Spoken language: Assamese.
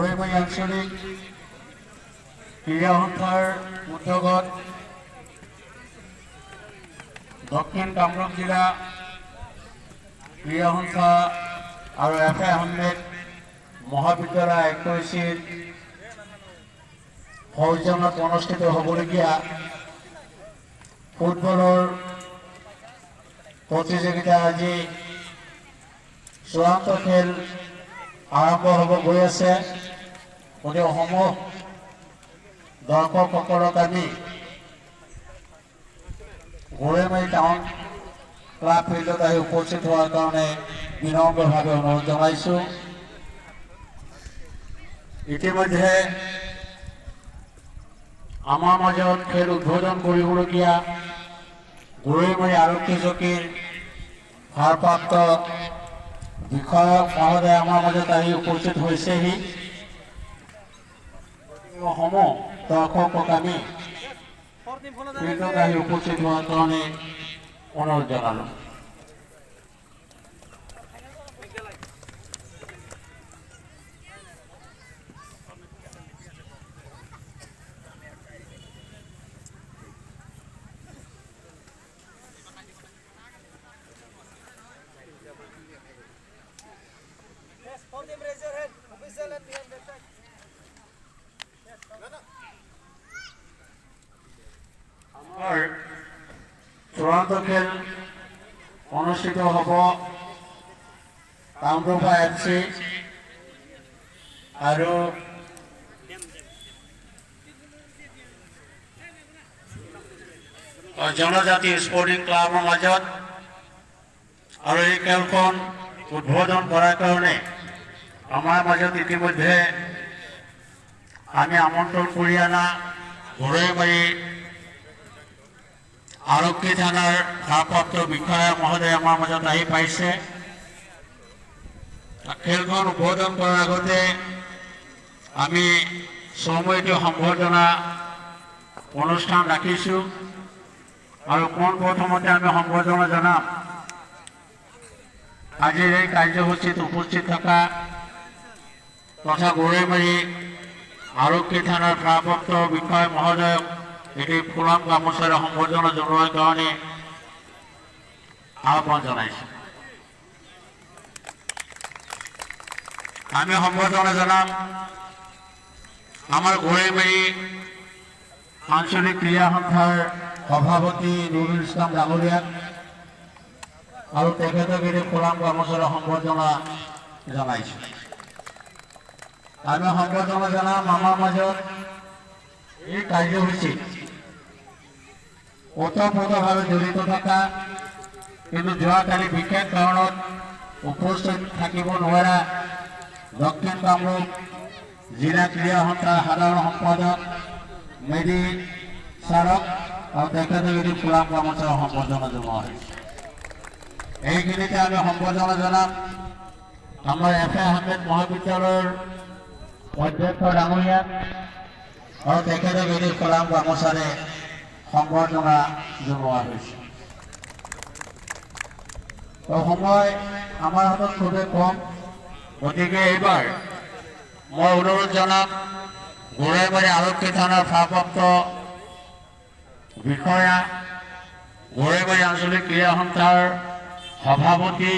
গৰৈমাৰী আঞ্চলিক ক্ৰীড়া সন্থাৰ উদ্যোগত দক্ষিণ কামৰূপ জিলা ক্ৰীড়া সন্থা আৰু এফ এ আহমেদ মহাবিদ্যালয় 21 সৌজন্যত অনুষ্ঠিত হ'বলগীয়া ফুটবলৰ প্ৰতিযোগিতা আজি চূড়ান্ত খেল আৰম্ভ হ'ব গৈ আছে। গতিকে সমূহ দৰ্শকসকলক আমি গৰৈমাৰী টাউন ক্লাব ফিল্ডত আহি উপস্থিত হোৱাৰ কাৰণে বিনম্ৰভাৱে অনুৰোধ জনাইছোঁ। ইতিমধ্যে আমাৰ মাজত খেল উদ্বোধন কৰিবলগীয়া গৰৈমাৰী আৰক্ষী চকীৰ ভাৰপ্ৰাপ্ত বিষয়ক মহোদয় আমাৰ মাজত আহি উপস্থিত হৈছেহি। সমূহ দৰ্শকক আমি ফিল্ডত আহি উপস্থিত হোৱাৰ কাৰণে অনুৰোধ জনালোঁ। চূড়ান্ত খেল অনুষ্ঠিত হ'ব কামৰূপা FC আৰু জনজাতি স্পৰ্টিং ক্লাবৰ মাজত। আৰু এই খেলখন উদ্বোধন কৰাৰ কাৰণে আমাৰ মাজত ইতিমধ্যে আমি আমন্ত্ৰণ কৰি অনা গৰৈমাৰী আৰক্ষী থানাৰ ভাৰপ্ৰাপ্ত বিষয়া মহোদয় আমাৰ মাজত আহি পাইছে। খেলখন উদ্বোধন কৰাৰ আগতে আমি চমুকৈ সম্বৰ্ধনা অনুষ্ঠান ৰাখিছোঁ আৰু পোনপ্ৰথমতে আমি সম্বৰ্ধনা জনাম আজিৰ এই কাৰ্যসূচীত উপস্থিত থকা তথা গৰৈমাৰী আৰক্ষী থানাৰ ভাৰপ্ৰাপ্ত বিষয়া মহোদয়ক এটি ফুলাম গামোচাৰে সম্বৰ্ধনা জনোৱাৰ কাৰণে আহ্বান জনাইছোঁ। আমি সম্বৰ্ধনা জনাম আমাৰ গৰৈমাৰী আঞ্চলিক ক্ৰীড়া সন্থাৰ সভাপতি নুৰুল ইছলাম ডাঙৰীয়াক আৰু তেখেতক এটি ফুলাম গামোচাৰে সম্বৰ্ধনা জনাইছোঁ। আমি সম্বৰ্ধনা জনাম আমাৰ মাজত এই কাৰ্যসূচীত ওতঃপ্ৰোতভাৱে জড়িত থকা কিন্তু যোৱাকালি বিশেষ কাৰণত উপস্থিত থাকিব নোৱাৰা দক্ষিণ কামৰূপ জিলা ক্ৰীড়া সন্থাৰ সাধাৰণ সম্পাদক মেডি ছাৰক আৰু তেখেতক এটি ফুলাম গামোচাৰে সম্বৰ্ধনা জনোৱা হৈছে। এইখিনিতে আমি সম্বৰ্ধনা জনাম আমাৰ এফ এ আহমেদ মহাবিদ্যালয়ৰ অধ্যক্ষ ডাঙৰীয়াক আৰু তেখেতক এটি ফুলাম গামোচাৰে সম্বৰ্ধনা জনোৱা হৈছে। সময় আমাৰ হাতত খুবেই কম, গতিকে এইবাৰ মই অনুৰোধ জনাম গৰৈমাৰী আৰক্ষী থানাৰ ভাৰপ্ৰাপ্ত বিষয়া, গৰৈমাৰী আঞ্চলিক ক্ৰীড়া সন্থাৰ সভাপতি